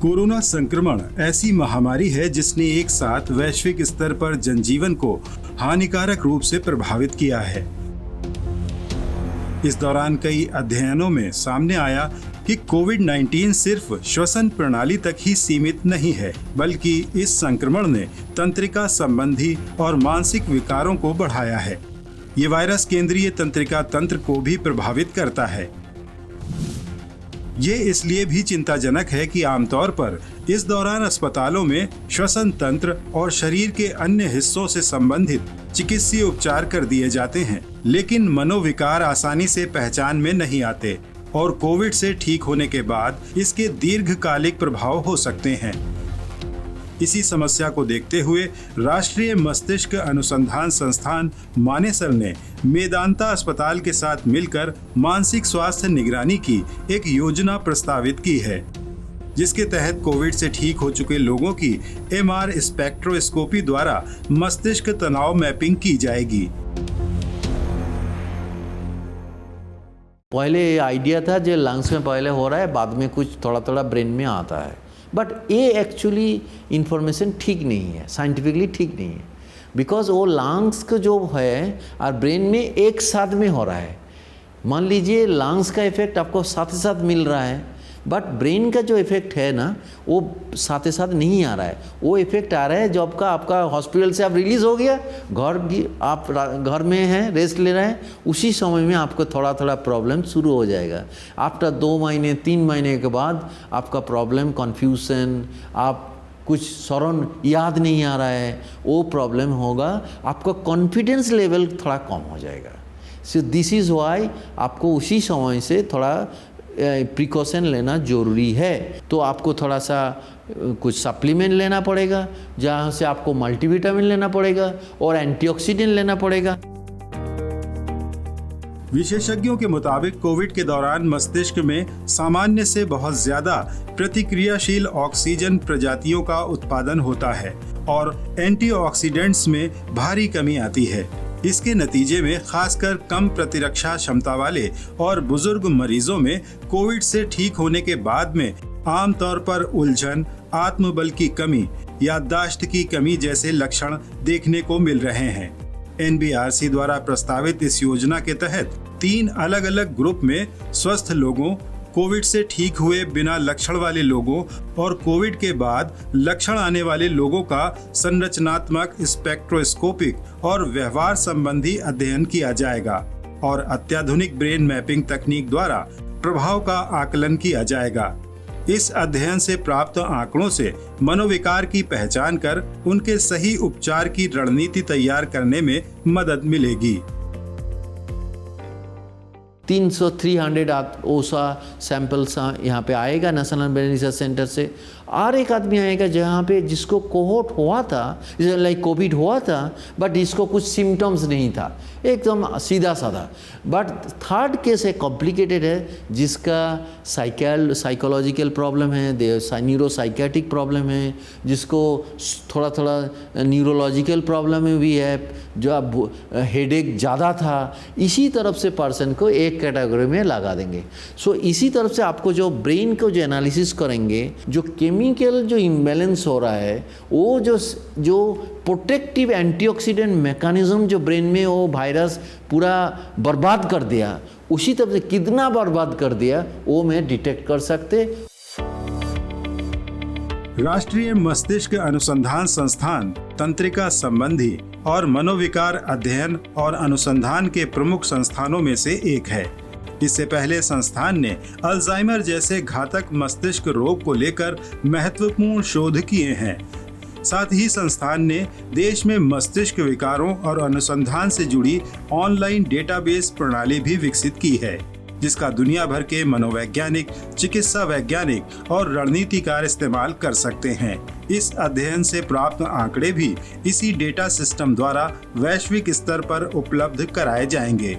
Corona संक्रमण ऐसी महामारी है जिसने एक साथ वैश्विक स्तर पर जनजीवन को हानिकारक रूप से प्रभावित किया है। इस दौरान कई अध्ययनों में सामने आया कि कोविड-19 सिर्फ श्वसन प्रणाली तक ही सीमित नहीं है, बल्कि इस संक्रमण ने तंत्रिका संबंधी और मानसिक विकारों को बढ़ाया है। ये वायरस केंद्रीय तंत्रिका तंत्र को भी प्रभावित करता है। ये इसलिए भी चिंताजनक है कि आमतौर पर इस दौरान अस्पतालों में श्वसन तंत्र और शरीर के अन्य हिस्सों से संबंधित चिकित्सीय उपचार कर दिए जाते हैं, लेकिन मनोविकार आसानी से पहचान में नहीं आते और कोविड से ठीक होने के बाद इसके दीर्घकालिक प्रभाव हो सकते हैं। इसी समस्या को देखते हुए राष्ट्रीय मस्तिष्क अनुसंधान संस्थान मानेसर ने मेदांता अस्पताल के साथ मिलकर मानसिक स्वास्थ्य निगरानी की एक योजना प्रस्तावित की है, जिसके तहत कोविड से ठीक हो चुके लोगों की MR स्पेक्ट्रोस्कोपी द्वारा मस्तिष्क तनाव मैपिंग की जाएगी। पहले आइडिया था जो लंग्स में पहले हो रहा है, बाद में कुछ थोड़ा थोड़ा ब्रेन में आता है, बट ये एक्चुअली इन्फॉर्मेशन ठीक नहीं है, साइंटिफिकली ठीक नहीं है, बिकॉज वो लंग्स का जो है और ब्रेन में एक साथ में हो रहा है। मान लीजिए लंग्स का इफेक्ट आपको साथ ही साथ मिल रहा है, बट ब्रेन का जो इफेक्ट है ना वो साथ ही साथ नहीं आ रहा है। वो इफेक्ट आ रहा है जब आपका हॉस्पिटल से आप रिलीज़ हो गया, आप घर में हैं, रेस्ट ले रहे हैं, उसी समय में आपको थोड़ा थोड़ा प्रॉब्लम शुरू हो जाएगा। आफ्टर 2 महीने 3 महीने के बाद आपका प्रॉब्लम कन्फ्यूजन, आप कुछ स्वरण याद नहीं आ रहा है, वो प्रॉब्लम होगा। आपका कॉन्फिडेंस लेवल थोड़ा कम हो जाएगा। सो दिस इज़ वाई आपको उसी समय से थोड़ा प्रिकॉशन लेना ज़रूरी है। तो आपको थोड़ा सा कुछ सप्लीमेंट लेना पड़ेगा, जहाँ से आपको मल्टीविटामिन लेना पड़ेगा और एंटीऑक्सीडेंट लेना पड़ेगा। विशेषज्ञों के मुताबिक कोविड के दौरान मस्तिष्क में सामान्य से बहुत ज्यादा प्रतिक्रियाशील ऑक्सीजन प्रजातियों का उत्पादन होता है और एंटीऑक्सीडेंट्स में भारी कमी आती है। इसके नतीजे में खासकर कम प्रतिरक्षा क्षमता वाले और बुजुर्ग मरीजों में कोविड से ठीक होने के बाद में आमतौर पर उलझन, आत्मबल की कमी, याददाश्त की कमी जैसे लक्षण देखने को मिल रहे हैं। NBRC द्वारा प्रस्तावित इस योजना के तहत 3 अलग अलग ग्रुप में स्वस्थ लोगों, कोविड से ठीक हुए बिना लक्षण वाले लोगों और कोविड के बाद लक्षण आने वाले लोगों का संरचनात्मक, स्पेक्ट्रोस्कोपिक और व्यवहार संबंधी अध्ययन किया जाएगा और अत्याधुनिक ब्रेन मैपिंग तकनीक द्वारा प्रभाव का आकलन किया जाएगा। इस अध्ययन से प्राप्त आंकड़ों से मनोविकार की पहचान कर उनके सही उपचार की रणनीति तैयार करने में मदद मिलेगी। 300-300 ओसा सैंपल्स यहाँ पे आएगा नेशनल ब्रेन रिसर्च सेंटर से, और एक आदमी आएगा जहाँ पे जिसको कोहोट हुआ था, लाइक कोविड हुआ था, बट इसको कुछ सिम्टम्स नहीं था, एकदम सीधा साधा। बट थर्ड केस है, कॉम्प्लिकेटेड है, जिसका साइकोलॉजिकल प्रॉब्लम है, न्यूरोसाइकेट्रिक प्रॉब्लम है, जिसको थोड़ा थोड़ा न्यूरोलॉजिकल प्रॉब्लम भी है, जो अब हेडेक ज़्यादा था। इसी तरफ से पर्सन को एक कैटेगरी में लगा देंगे। सो इसी तरफ से आपको जो ब्रेन को जो एनालिसिस करेंगे, जो केमिकल जो इम्बैलेंस हो रहा है, वो जो प्रोटेक्टिव एंटीऑक्सीडेंट मैकेनिज्म जो ब्रेन में वो वायरस पूरा बर्बाद कर दिया, उसी तरफ से कितना बर्बाद कर दिया वो मैं डिटेक्ट कर सकते। राष्ट्रीय मस्तिष्क अनुसंधान संस्थान तंत्रिका संबंधी और मनोविकार अध्ययन और अनुसंधान के प्रमुख संस्थानों में से एक है। इससे पहले संस्थान ने अल्जाइमर जैसे घातक मस्तिष्क रोग को लेकर महत्वपूर्ण शोध किए हैं। साथ ही संस्थान ने देश में मस्तिष्क विकारों और अनुसंधान से जुड़ी ऑनलाइन डेटाबेस प्रणाली भी विकसित की है, जिसका दुनिया भर के मनोवैज्ञानिक, चिकित्सा वैज्ञानिक और रणनीतिकार इस्तेमाल कर सकते हैं। इस अध्ययन से प्राप्त आंकड़े भी इसी डेटा सिस्टम द्वारा वैश्विक स्तर पर उपलब्ध कराए जाएंगे।